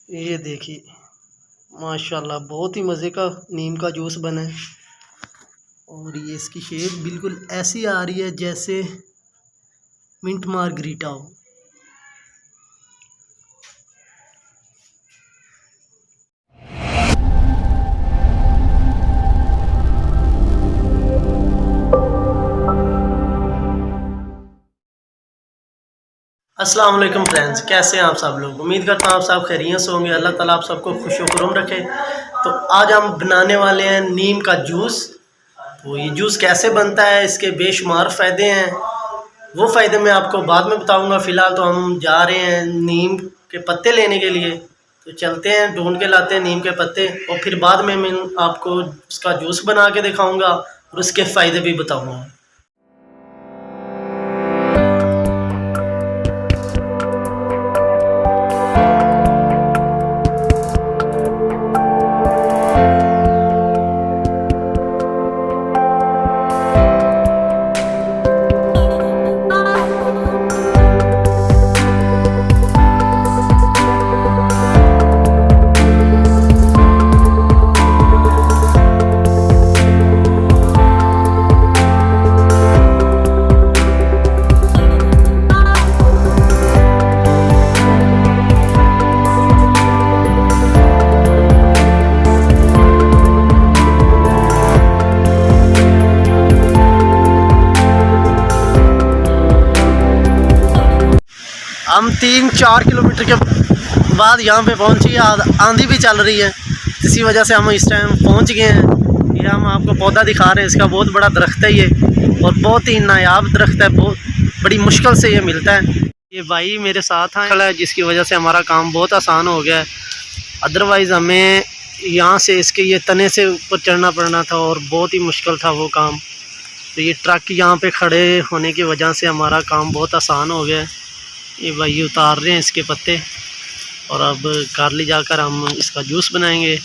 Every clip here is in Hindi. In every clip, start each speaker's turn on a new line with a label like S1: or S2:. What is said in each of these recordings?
S1: ये देखिए, माशाल्लाह बहुत ही मज़े का नीम का जूस बना है। और ये इसकी शेप बिल्कुल ऐसी आ रही है जैसे मिंट मार्गरीटा हो। अस्सलाम वालेकुम फ्रेंड्स, कैसे हैं आप सब लोग। उम्मीद करता हूँ आप सब खैरियत से होंगे। अल्लाह ताला आप सबको खुश व खुर्रम रखे। तो आज हम बनाने वाले हैं नीम का जूस। तो ये जूस कैसे बनता है, इसके बेशुमार फ़ायदे हैं। वो फ़ायदे मैं आपको बाद में बताऊंगा। फ़िलहाल तो हम जा रहे हैं नीम के पत्ते लेने के लिए। तो चलते हैं, ढूंढ के लाते हैं नीम के पत्ते और फिर बाद में मैं आपको उसका जूस बना के दिखाऊंगा और उसके फ़ायदे भी बताऊंगा। हम 3-4 किलोमीटर के बाद यहाँ पे पहुँची। आंधी भी चल रही है, इसी वजह से हम इस टाइम पहुँच गए हैं। ये हम आपको पौधा दिखा रहे हैं, इसका बहुत बड़ा दरख्त है ये और बहुत ही नायाब दरख्त है। बहुत बड़ी मुश्किल से ये मिलता है। ये भाई मेरे साथ खड़ा है, जिसकी वजह से हमारा काम बहुत आसान हो गया है। अदरवाइज़ हमें यहाँ से इसके ये तने से ऊपर चढ़ना पड़ना था और बहुत ही मुश्किल था वो काम। तो ये ट्रक यहाँ पे खड़े होने की वजह से हमारा काम बहुत आसान हो गया है। ये भाई उतार रहे हैं इसके पत्ते और अब घर ले जाकर हम इसका जूस बनाएंगे।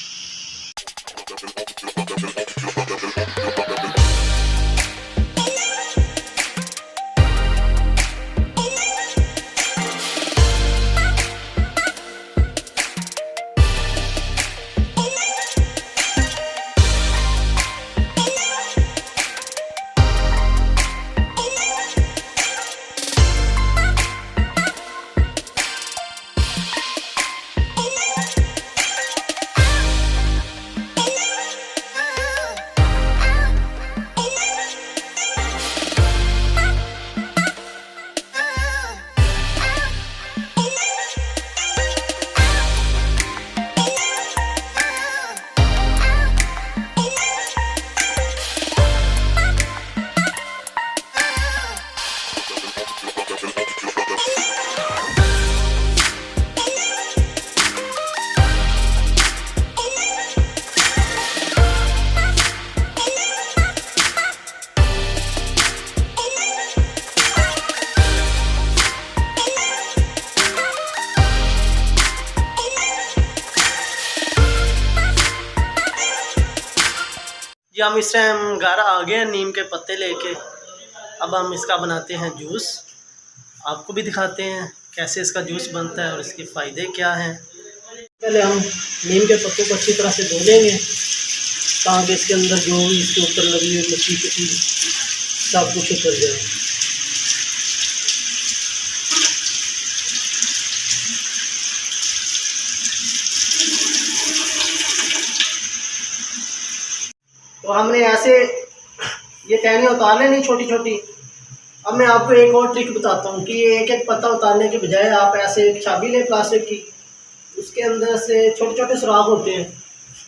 S1: जी हम इस टाइम घर आ गए हैं नीम के पत्ते लेके। अब हम इसका बनाते हैं जूस। आपको भी दिखाते हैं कैसे इसका जूस बनता है और इसके फ़ायदे क्या हैं। पहले हम नीम के पत्तों को अच्छी तरह से धो लेंगे ताकि इसके अंदर जो भी इसके ऊपर लगी हुई मिट्टी सब कुछ उतर जाए। तो हमने ऐसे ये टहनियाँ उतार लेनी छोटी छोटी। अब मैं आपको एक और ट्रिक बताता हूँ कि ये एक एक पत्ता उतारने के बजाय आप ऐसे एक चाबी लें प्लास्टिक की, उसके अंदर से छोटे छोटे सुराख होते हैं,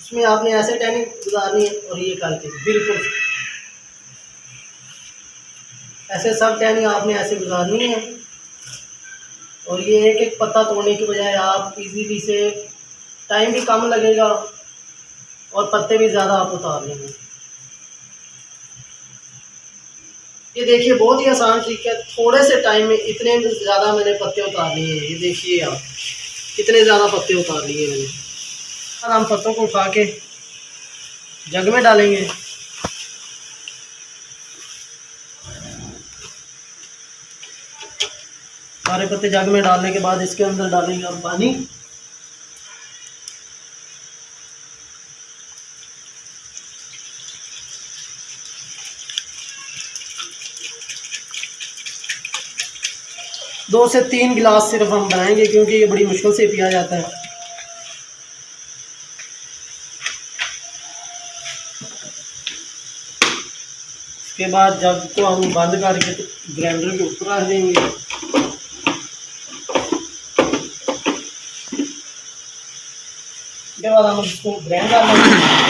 S1: उसमें आपने ऐसे टहनी गुजारनी है और ये करके बिल्कुल ऐसे सब टहनी आपने ऐसे गुजारनी है। और ये एक एक पत्ता तोड़ने के बजाय आप इजीली से टाइम भी कम लगेगा और पत्ते भी ज़्यादा आप उतार लेंगे। ये देखिए बहुत ही आसान ट्रिक है, थोड़े से टाइम में इतने ज़्यादा मैंने पत्ते उतार लिए हैं। ये देखिए आप कितने ज़्यादा पत्ते उतार लिए मैंने। अब हम पत्तों को उठा के जग में डालेंगे। सारे पत्ते जग में डालने के बाद इसके अंदर डालेंगे हम पानी। 2 से 3 गिलास सिर्फ हम बनाएंगे, क्योंकि ये बड़ी मुश्किल से पिया जाता है। उसके बाद जग को हम बंद करके ग्राइंडर के ऊपर रख देंगे। उसके बाद हम इसको ग्राइंड कर लेंगे।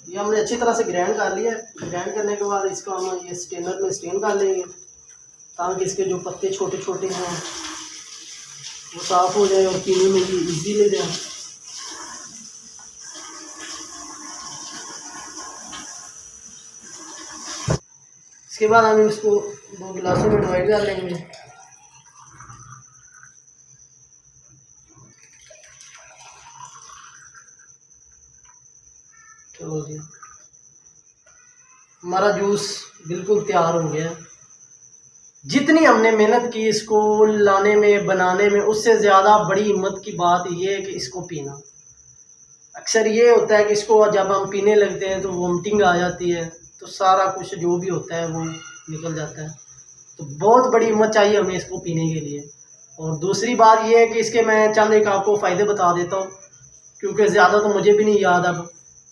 S1: ये हमने अच्छी तरह से ग्राइंड कर लिया है। ग्राइंड करने के बाद इसको हम ये स्टेनर में स्टेन कर लेंगे, ताकि इसके जो पत्ते छोटे छोटे हैं वो साफ़ हो जाए और पीने में भी ईजीली जाए। इसके बाद हम इसको 2 गिलासों में डिवाइड कर लेंगे। चलो जी, हमारा जूस बिल्कुल तैयार हो गया। जितनी हमने मेहनत की इसको लाने में, बनाने में, उससे ज़्यादा बड़ी हिम्मत की बात ये है कि इसको पीना। अक्सर ये होता है कि इसको जब हम पीने लगते हैं तो वोमिटिंग आ जाती है, तो सारा कुछ जो भी होता है वो निकल जाता है। तो बहुत बड़ी हिम्मत चाहिए हमें इसको पीने के लिए। और दूसरी बात ये है कि इसके मैं चंद एक आपको फ़ायदे बता देता हूँ, क्योंकि ज़्यादा तो मुझे भी नहीं याद अब।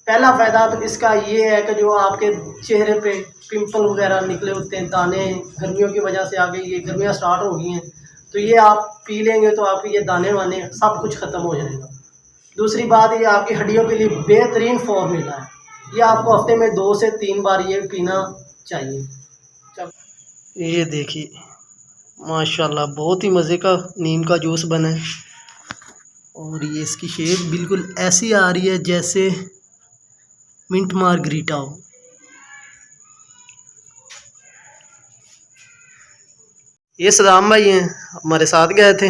S1: पहला फ़ायदा तो इसका ये है कि जो आपके चेहरे पे पिंपल वगैरह निकले होते हैं, दाने, गर्मियों की वजह से आ गई, ये गर्मियाँ स्टार्ट हो गई हैं, तो ये आप पी लेंगे तो आपके ये दाने वाने सब कुछ ख़त्म हो जाएगा। दूसरी बात, ये आपकी हड्डियों के लिए बेहतरीन फॉर्मूला है। ये आपको हफ्ते में 2 से 3 बार ये पीना चाहिए। ये देखिए माशाल्लाह, बहुत ही मज़े का नीम का जूस बना है। और ये इसकी शेप बिल्कुल ऐसी आ रही है जैसे मिंट मार्गरीटा हो। ये सदाम भाई हैं, हमारे साथ गए थे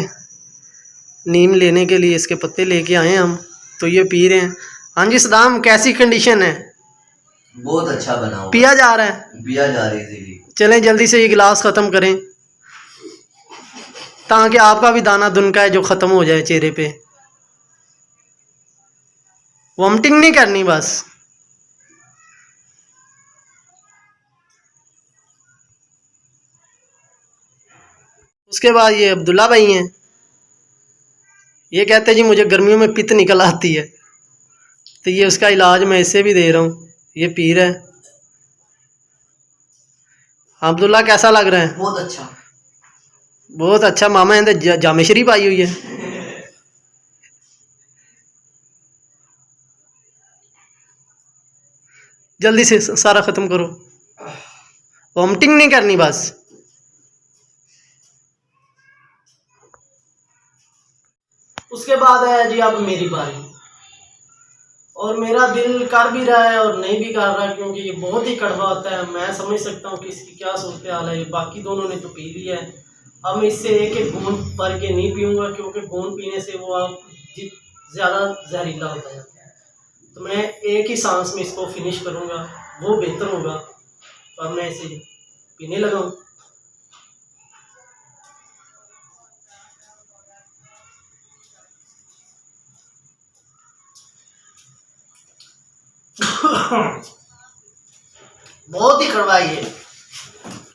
S1: नीम लेने के लिए, इसके पत्ते लेके आए हैं हम, तो ये पी रहे हैं। हाँ जी सदाम, कैसी कंडीशन है?
S2: बहुत अच्छा बना हुआ,
S1: पिया जा रहा है?
S2: पिया जा रही थी।
S1: चलें जल्दी से ये गिलास ख़त्म करें, ताकि आपका भी दाना दुनका है जो ख़त्म हो जाए चेहरे पे। वॉमिटिंग नहीं करनी बस। उसके बाद ये अब्दुल्ला भाई हैं, ये कहते हैं जी मुझे गर्मियों में पित्त निकल आती है, तो ये उसका इलाज मैं इससे भी दे रहा हूँ, ये पी रहा है। अब्दुल्ला कैसा लग रहा है?
S2: बहुत अच्छा,
S1: बहुत अच्छा। मामा इन्हें जामे शरीफ आई हुई है। जल्दी से सारा ख़त्म करो, वॉमिटिंग नहीं करनी बस। उसके बाद है जी अब मेरी बारी, और मेरा दिल कर भी रहा है और नहीं भी कर रहा, क्योंकि ये बहुत ही कड़वा होता है। मैं समझ सकता हूँ कि इसकी क्या सूरत हाल है। बाकी दोनों ने तो पी लिया है, अब मैं इससे एक एक बूंद भर के नहीं पीऊँगा, क्योंकि बूंद पीने से वो आप ज़्यादा जहरीला होता है। तो मैं एक ही सांस में इसको फिनिश करूँगा, वो बेहतर होगा। तो अब मैं इसे पीने लगा हूँ। बहुत ही कड़वा है ये।